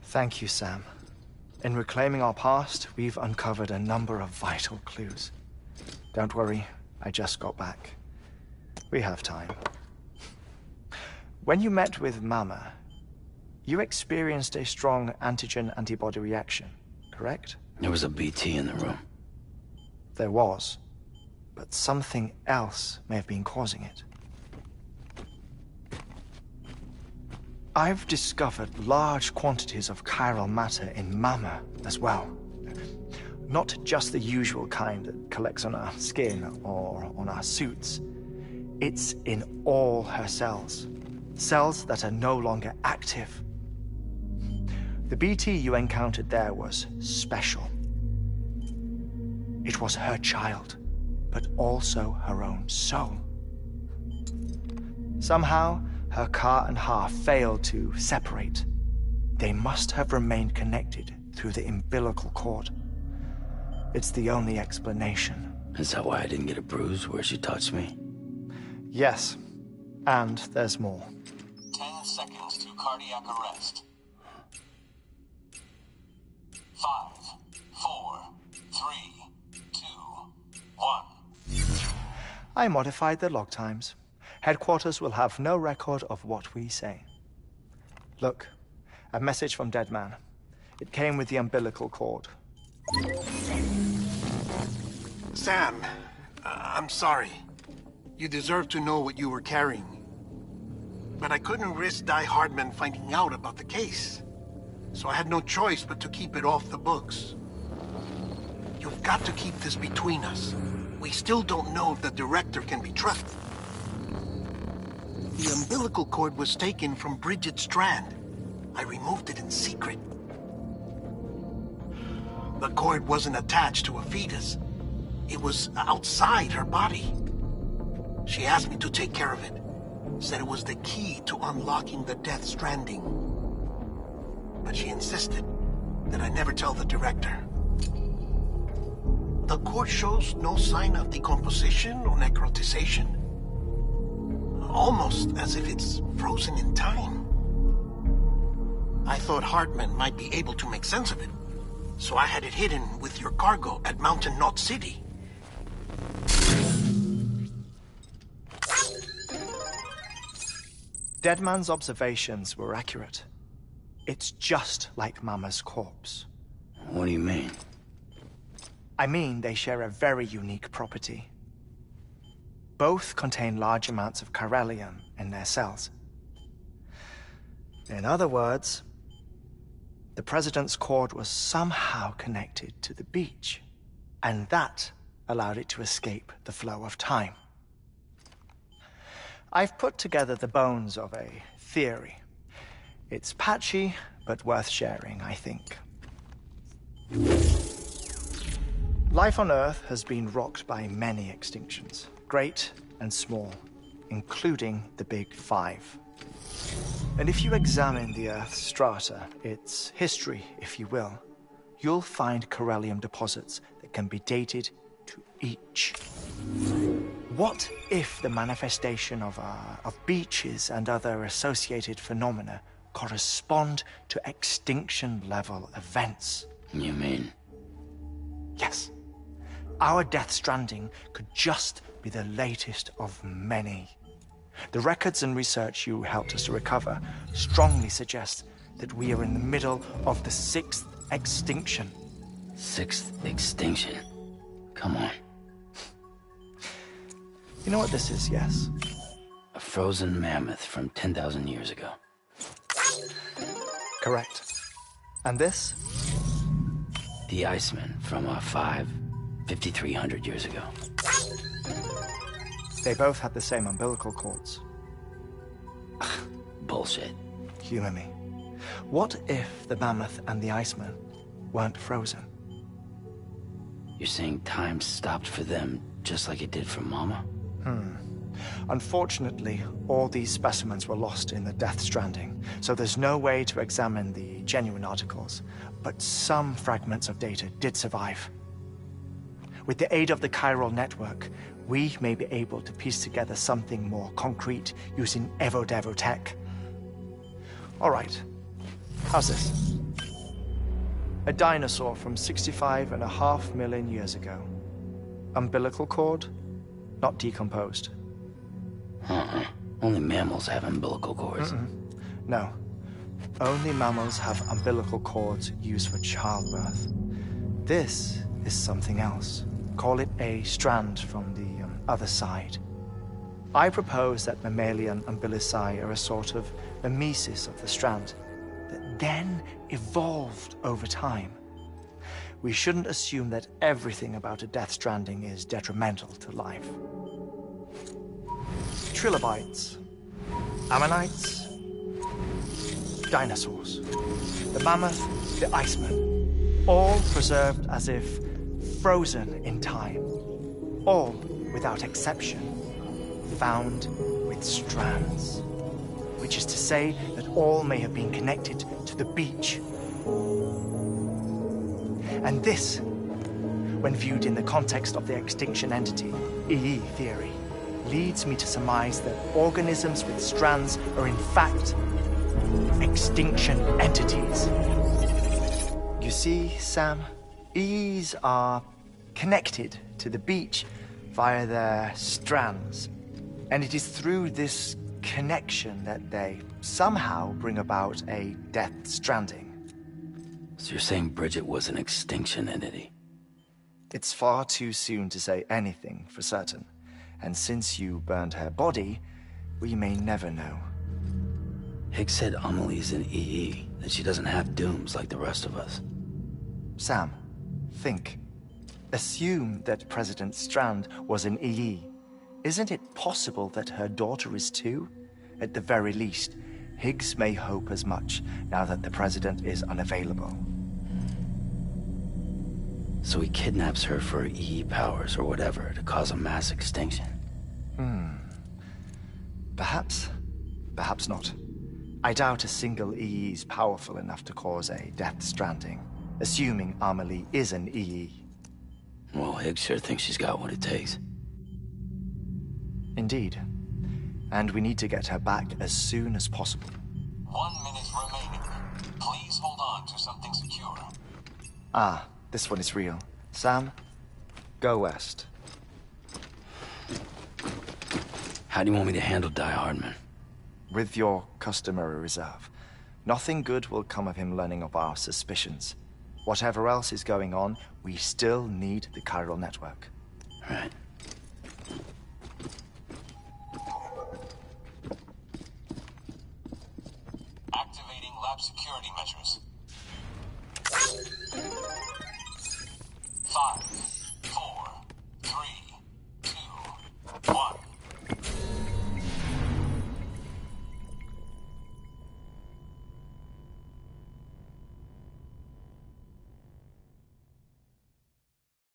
Thank you, Sam. In reclaiming our past, we've uncovered a number of vital clues. Don't worry, I just got back. We have time. When you met with Mama, you experienced a strong antigen-antibody reaction, correct? There was a BT in the room. There was, but something else may have been causing it. I've discovered large quantities of chiral matter in Mama as well. Not just the usual kind that collects on our skin or on our suits. It's in all her cells. Cells that are no longer active. The BT you encountered there was special. It was her child, but also her own soul. Somehow, her car and half failed to separate. They must have remained connected through the umbilical cord. It's the only explanation. Is that why I didn't get a bruise where she touched me? Yes, and there's more. 10 seconds to cardiac arrest. 5, 4, 3, 2, 1. I modified the log times. Headquarters will have no record of what we say. Look, a message from Deadman. It came with the umbilical cord. Sam, I'm sorry. You deserve to know what you were carrying. But I couldn't risk Heartman finding out about the case. So I had no choice but to keep it off the books. You've got to keep this between us. We still don't know if the director can be trusted. The umbilical cord was taken from Bridget Strand. I removed it in secret. The cord wasn't attached to a fetus. It was outside her body. She asked me to take care of it. Said it was the key to unlocking the Death Stranding. But she insisted that I never tell the director. The cord shows no sign of decomposition or necrotization. Almost as if it's frozen in time. I thought Heartman might be able to make sense of it, so I had it hidden with your cargo at Mountain Knot City. Deadman's observations were accurate. It's just like Mama's corpse. What do you mean? I mean, they share a very unique property. Both contain large amounts of chiralium in their cells. In other words, the President's cord was somehow connected to the beach, and that allowed it to escape the flow of time. I've put together the bones of a theory. It's patchy, but worth sharing, I think. Life on Earth has been rocked by many extinctions, great and small, including the Big Five. And if you examine the Earth's strata, its history, if you will, you'll find chiralium deposits that can be dated to each. What if the manifestation of beaches and other associated phenomena correspond to extinction-level events? You mean? Yes. Our Death Stranding could just be the latest of many. The records and research you helped us to recover strongly suggest that we are in the middle of the 6th extinction. 6th extinction? Come on. You know what this is, yes? A frozen mammoth from 10,000 years ago. Correct. And this? The Iceman from 5,300 years ago. They both had the same umbilical cords. Bullshit. Humor me. What if the mammoth and the Iceman weren't frozen? You're saying time stopped for them just like it did for Mama? Unfortunately, all these specimens were lost in the Death Stranding, so there's no way to examine the genuine articles, but some fragments of data did survive. With the aid of the chiral network, we may be able to piece together something more concrete using Evo-Devo tech. All right, how's this? A dinosaur from 65.5 million years ago. Umbilical cord, not decomposed. Only mammals have umbilical cords. No. Only mammals have umbilical cords used for childbirth. This is something else. Call it a strand from the other side. I propose that mammalian umbilici are a sort of mimesis of the strand that then evolved over time. We shouldn't assume that everything about a death stranding is detrimental to life. Trilobites, ammonites, dinosaurs, the mammoth, the iceman, all preserved as if frozen in time, all, without exception, found with strands, which is to say that all may have been connected to the beach. And this, when viewed in the context of the extinction entity, EE theory, leads me to surmise that organisms with strands are in fact extinction entities. You see, Sam, EEs are connected to the beach via their strands. And it is through this connection that they somehow bring about a death stranding. So you're saying Bridget was an extinction entity? It's far too soon to say anything for certain. And since you burned her body, we may never know. Higgs said Amelie's an EE, that she doesn't have dooms like the rest of us. Sam, think. Assume that President Strand was an EE. Isn't it possible that her daughter is too? At the very least, Higgs may hope as much now that the president is unavailable. So he kidnaps her for EE powers or whatever to cause a mass extinction. Perhaps. Perhaps not. I doubt a single EE is powerful enough to cause a death stranding, assuming Amelie is an EE. Well, Higgs sure thinks she's got what it takes. Indeed. And we need to get her back as soon as possible. 1 minute remaining. Please hold on to something secure. Ah, this one is real. Sam, go west. How do you want me to handle Die Hardman? With your customary reserve. Nothing good will come of him learning of our suspicions. Whatever else is going on, we still need the chiral network. Right. Activating lab security measures. 5,